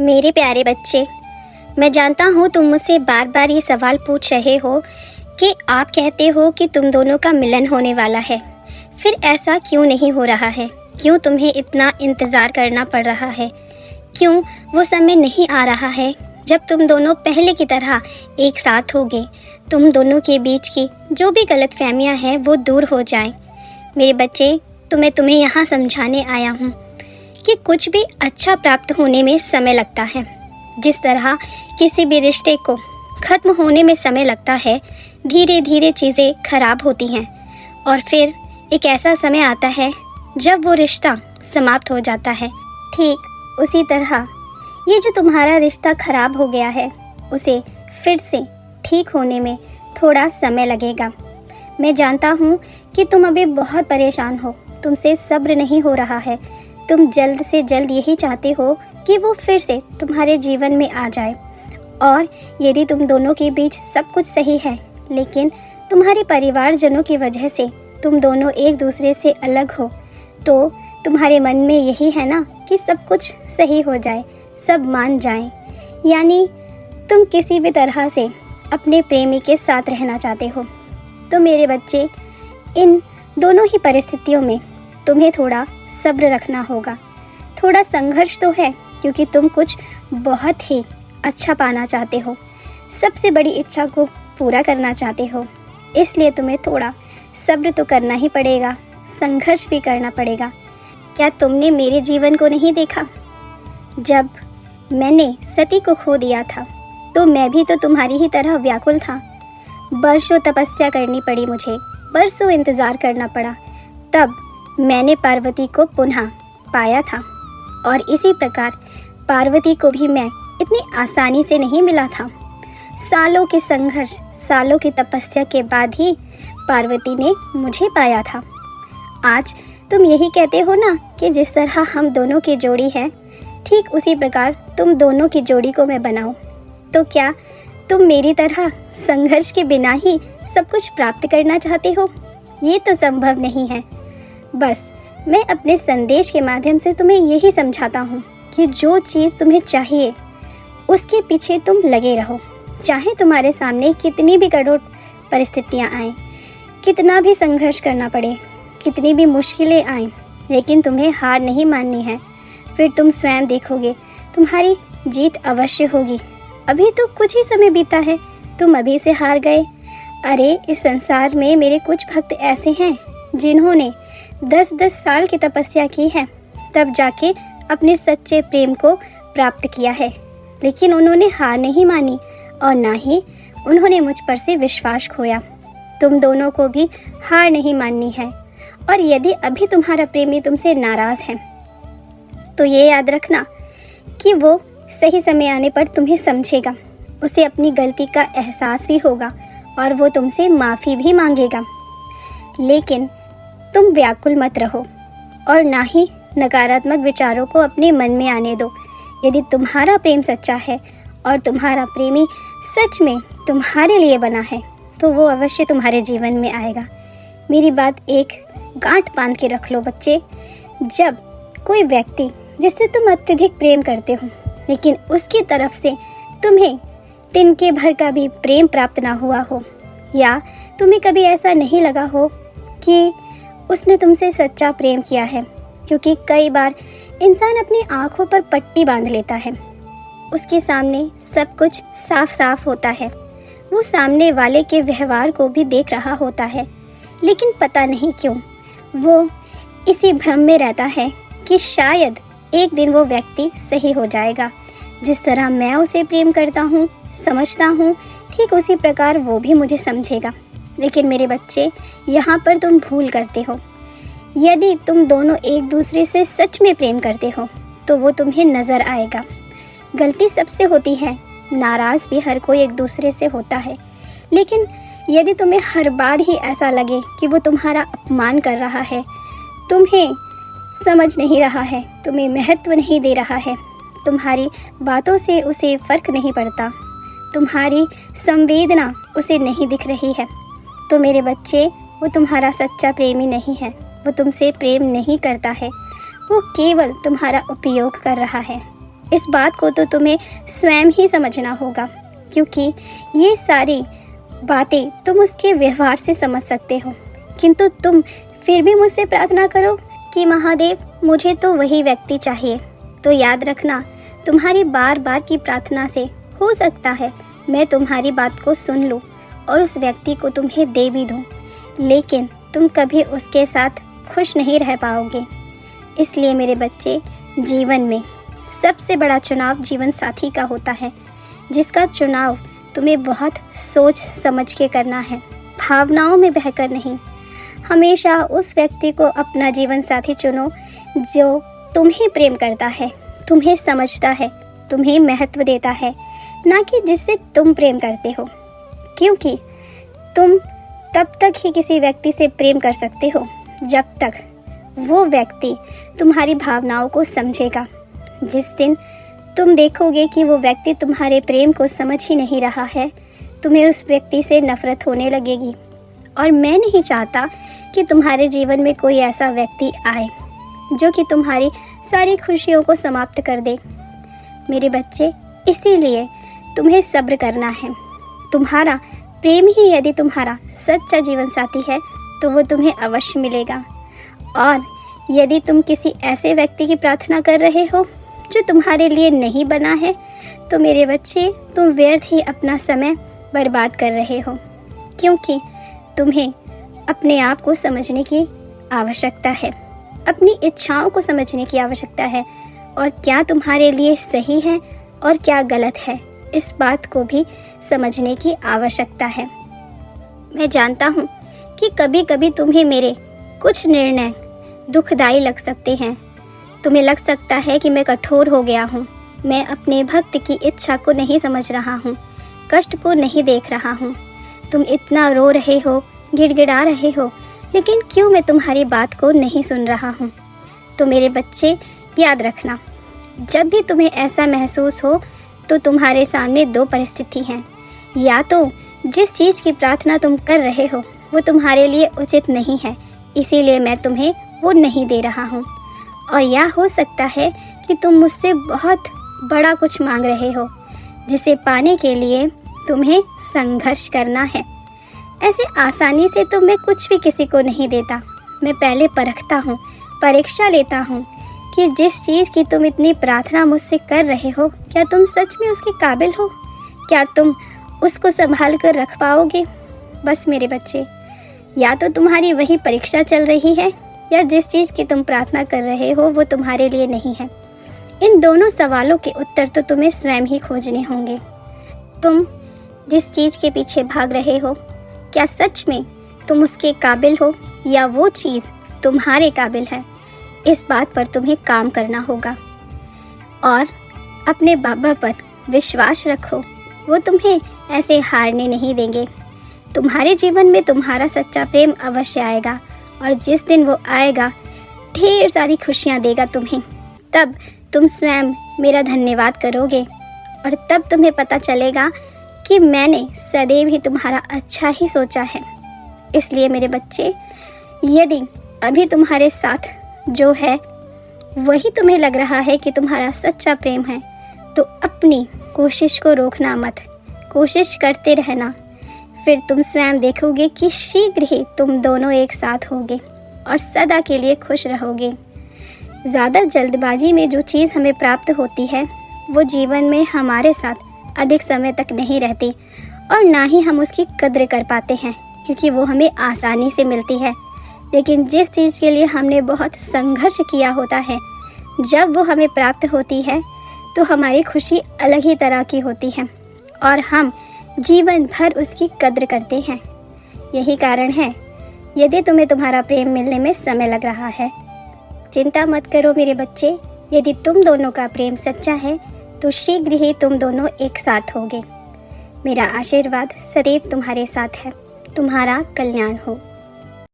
मेरे प्यारे बच्चे, मैं जानता हूँ तुम मुझसे बार बार ये सवाल पूछ रहे हो कि आप कहते हो कि तुम दोनों का मिलन होने वाला है, फिर ऐसा क्यों नहीं हो रहा है? क्यों तुम्हें इतना इंतज़ार करना पड़ रहा है? क्यों वो समय नहीं आ रहा है जब तुम दोनों पहले की तरह एक साथ होगे, तुम दोनों के बीच की जो भी गलतफहमियां हैं वो दूर हो जाएं? मेरे बच्चे, मैं तुम्हें यहाँ समझाने आया हूँ कि कुछ भी अच्छा प्राप्त होने में समय लगता है। जिस तरह किसी भी रिश्ते को ख़त्म होने में समय लगता है, धीरे धीरे चीज़ें खराब होती हैं और फिर एक ऐसा समय आता है जब वो रिश्ता समाप्त हो जाता है। ठीक उसी तरह ये जो तुम्हारा रिश्ता खराब हो गया है, उसे फिर से ठीक होने में थोड़ा समय लगेगा। मैं जानता हूँ कि तुम अभी बहुत परेशान हो, तुमसे सब्र नहीं हो रहा है। तुम जल्द से जल्द यही चाहते हो कि वो फिर से तुम्हारे जीवन में आ जाए। और यदि तुम दोनों के बीच सब कुछ सही है, लेकिन तुम्हारे परिवारजनों की वजह से तुम दोनों एक दूसरे से अलग हो, तो तुम्हारे मन में यही है ना कि सब कुछ सही हो जाए, सब मान जाएं। यानी तुम किसी भी तरह से अपने प्रेमी के साथ रहना चाहते हो। तो मेरे बच्चे, इन दोनों ही परिस्थितियों में तुम्हें थोड़ा सब्र रखना होगा। थोड़ा संघर्ष तो है, क्योंकि तुम कुछ बहुत ही अच्छा पाना चाहते हो, सबसे बड़ी इच्छा को पूरा करना चाहते हो। इसलिए तुम्हें थोड़ा सब्र तो करना ही पड़ेगा, संघर्ष भी करना पड़ेगा। क्या तुमने मेरे जीवन को नहीं देखा? जब मैंने सती को खो दिया था तो मैं भी तो तुम्हारी ही तरह व्याकुल था। बरसों तपस्या करनी पड़ी मुझे, बरसों इंतज़ार करना पड़ा, तब मैंने पार्वती को पुनः पाया था। और इसी प्रकार पार्वती को भी मैं इतनी आसानी से नहीं मिला था। सालों के संघर्ष, सालों की तपस्या के बाद ही पार्वती ने मुझे पाया था। आज तुम यही कहते हो ना कि जिस तरह हम दोनों की जोड़ी है, ठीक उसी प्रकार तुम दोनों की जोड़ी को मैं बनाऊं। तो क्या तुम मेरी तरह संघर्ष के बिना ही सब कुछ प्राप्त करना चाहते हो? ये तो संभव नहीं है। बस मैं अपने संदेश के माध्यम से तुम्हें यही समझाता हूँ कि जो चीज़ तुम्हें चाहिए उसके पीछे तुम लगे रहो। चाहे तुम्हारे सामने कितनी भी कठोर परिस्थितियाँ आएँ, कितना भी संघर्ष करना पड़े, कितनी भी मुश्किलें आएँ, लेकिन तुम्हें हार नहीं माननी है। फिर तुम स्वयं देखोगे तुम्हारी जीत अवश्य होगी। अभी तो कुछ ही समय बीता है, तुम अभी से हार गए। अरे इस संसार में मेरे कुछ भक्त ऐसे हैं जिन्होंने 10-10 साल की तपस्या की है, तब जाके अपने सच्चे प्रेम को प्राप्त किया है। लेकिन उन्होंने हार नहीं मानी और ना ही उन्होंने मुझ पर से विश्वास खोया। तुम दोनों को भी हार नहीं माननी है। और यदि अभी तुम्हारा प्रेमी तुमसे नाराज़ है तो ये याद रखना कि वो सही समय आने पर तुम्हें समझेगा, उसे अपनी गलती का एहसास भी होगा और वो तुमसे माफ़ी भी मांगेगा। लेकिन तुम व्याकुल मत रहो और ना ही नकारात्मक विचारों को अपने मन में आने दो। यदि तुम्हारा प्रेम सच्चा है और तुम्हारा प्रेमी सच में तुम्हारे लिए बना है, तो वो अवश्य तुम्हारे जीवन में आएगा। मेरी बात एक गांठ बांध के रख लो बच्चे। जब कोई व्यक्ति जिससे तुम अत्यधिक प्रेम करते हो, लेकिन उसकी तरफ से तुम्हें तिनके भर का भी प्रेम प्राप्त ना हुआ हो, या तुम्हें कभी ऐसा नहीं लगा हो कि उसने तुमसे सच्चा प्रेम किया है, क्योंकि कई बार इंसान अपनी आँखों पर पट्टी बांध लेता है। उसके सामने सब कुछ साफ साफ होता है, वो सामने वाले के व्यवहार को भी देख रहा होता है, लेकिन पता नहीं क्यों वो इसी भ्रम में रहता है कि शायद एक दिन वो व्यक्ति सही हो जाएगा। जिस तरह मैं उसे प्रेम करता हूँ, समझता हूँ, ठीक उसी प्रकार वो भी मुझे समझेगा। लेकिन मेरे बच्चे, यहाँ पर तुम भूल करते हो। यदि तुम दोनों एक दूसरे से सच में प्रेम करते हो तो वो तुम्हें नज़र आएगा। गलती सबसे होती है, नाराज़ भी हर कोई एक दूसरे से होता है। लेकिन यदि तुम्हें हर बार ही ऐसा लगे कि वो तुम्हारा अपमान कर रहा है, तुम्हें समझ नहीं रहा है, तुम्हें महत्व नहीं दे रहा है, तुम्हारी बातों से उसे फ़र्क नहीं पड़ता, तुम्हारी संवेदना उसे नहीं दिख रही है, तो मेरे बच्चे, वो तुम्हारा सच्चा प्रेमी नहीं है। वो तुमसे प्रेम नहीं करता है, वो केवल तुम्हारा उपयोग कर रहा है। इस बात को तो तुम्हें स्वयं ही समझना होगा, क्योंकि ये सारी बातें तुम उसके व्यवहार से समझ सकते हो। किंतु तुम फिर भी मुझसे प्रार्थना करो कि महादेव मुझे तो वही व्यक्ति चाहिए। तो याद रखना, तुम्हारी बार बार की प्रार्थना से हो सकता है मैं तुम्हारी बात को सुन लूँ और उस व्यक्ति को तुम्हें दे भी दूँ, लेकिन तुम कभी उसके साथ खुश नहीं रह पाओगे। इसलिए मेरे बच्चे, जीवन में सबसे बड़ा चुनाव जीवन साथी का होता है, जिसका चुनाव तुम्हें बहुत सोच समझ के करना है, भावनाओं में बहकर नहीं। हमेशा उस व्यक्ति को अपना जीवन साथी चुनो जो तुम्हें प्रेम करता है, तुम्हें समझता है, तुम्हें महत्व देता है, ना कि जिससे तुम प्रेम करते हो। क्योंकि तुम तब तक ही किसी व्यक्ति से प्रेम कर सकते हो जब तक वो व्यक्ति तुम्हारी भावनाओं को समझेगा। जिस दिन तुम देखोगे कि वो व्यक्ति तुम्हारे प्रेम को समझ ही नहीं रहा है, तुम्हें उस व्यक्ति से नफरत होने लगेगी। और मैं नहीं चाहता कि तुम्हारे जीवन में कोई ऐसा व्यक्ति आए जो कि तुम्हारी सारी खुशियों को समाप्त कर दे। मेरे बच्चे, इसीलिए तुम्हें सब्र करना है। तुम्हारा प्रेम ही यदि तुम्हारा सच्चा जीवन साथी है तो वो तुम्हें अवश्य मिलेगा। और यदि तुम किसी ऐसे व्यक्ति की प्रार्थना कर रहे हो जो तुम्हारे लिए नहीं बना है, तो मेरे बच्चे, तुम व्यर्थ ही अपना समय बर्बाद कर रहे हो। क्योंकि तुम्हें अपने आप को समझने की आवश्यकता है, अपनी इच्छाओं को समझने की आवश्यकता है, और क्या तुम्हारे लिए सही है और क्या गलत है, इस बात को भी समझने की आवश्यकता है। मैं जानता हूँ कि कभी कभी तुम्हें मेरे कुछ निर्णय दुखदाई लग सकते हैं। तुम्हें लग सकता है कि मैं कठोर हो गया हूँ, मैं अपने भक्त की इच्छा को नहीं समझ रहा हूँ, कष्ट को नहीं देख रहा हूँ। तुम इतना रो रहे हो, गिड़गिड़ा रहे हो, लेकिन क्यों मैं तुम्हारी बात को नहीं सुन रहा हूँ। तो मेरे बच्चे, याद रखना, जब भी तुम्हें ऐसा महसूस हो तो तुम्हारे सामने दो परिस्थिति हैं। या तो जिस चीज़ की प्रार्थना तुम कर रहे हो वो तुम्हारे लिए उचित नहीं है, इसीलिए मैं तुम्हें वो नहीं दे रहा हूँ। और या हो सकता है कि तुम मुझसे बहुत बड़ा कुछ मांग रहे हो, जिसे पाने के लिए तुम्हें संघर्ष करना है। ऐसे आसानी से तो मैं कुछ भी किसी को नहीं देता। मैं पहले परखता हूँ, परीक्षा लेता हूँ कि जिस चीज़ की तुम इतनी प्रार्थना मुझसे कर रहे हो, क्या तुम सच में उसके काबिल हो, क्या तुम उसको संभाल कर रख पाओगे। बस मेरे बच्चे, या तो तुम्हारी वही परीक्षा चल रही है, या जिस चीज़ की तुम प्रार्थना कर रहे हो वो तुम्हारे लिए नहीं है। इन दोनों सवालों के उत्तर तो तुम्हें स्वयं ही खोजने होंगे। तुम जिस चीज़ के पीछे भाग रहे हो, क्या सच में तुम उसके काबिल हो या वो चीज़ तुम्हारे काबिल है, इस बात पर तुम्हें काम करना होगा। और अपने बाबा पर विश्वास रखो, वो तुम्हें ऐसे हारने नहीं देंगे। तुम्हारे जीवन में तुम्हारा सच्चा प्रेम अवश्य आएगा, और जिस दिन वो आएगा ढेर सारी खुशियाँ देगा तुम्हें। तब तुम स्वयं मेरा धन्यवाद करोगे, और तब तुम्हें पता चलेगा कि मैंने सदैव ही तुम्हारा अच्छा ही सोचा है। इसलिए मेरे बच्चे, यदि अभी तुम्हारे साथ जो है वही तुम्हें लग रहा है कि तुम्हारा सच्चा प्रेम है, तो अपनी कोशिश को रोकना मत, कोशिश करते रहना। फिर तुम स्वयं देखोगे कि शीघ्र ही तुम दोनों एक साथ होगे और सदा के लिए खुश रहोगे। ज़्यादा जल्दबाजी में जो चीज़ हमें प्राप्त होती है वो जीवन में हमारे साथ अधिक समय तक नहीं रहती, और ना ही हम उसकी कद्र कर पाते हैं, क्योंकि वो हमें आसानी से मिलती है। लेकिन जिस चीज़ के लिए हमने बहुत संघर्ष किया होता है, जब वो हमें प्राप्त होती है तो हमारी खुशी अलग ही तरह की होती है, और हम जीवन भर उसकी कद्र करते हैं। यही कारण है, यदि तुम्हें तुम्हारा प्रेम मिलने में समय लग रहा है, चिंता मत करो मेरे बच्चे। यदि तुम दोनों का प्रेम सच्चा है तो शीघ्र ही तुम दोनों एक साथ होगे। मेरा आशीर्वाद सदैव तुम्हारे साथ है। तुम्हारा कल्याण हो।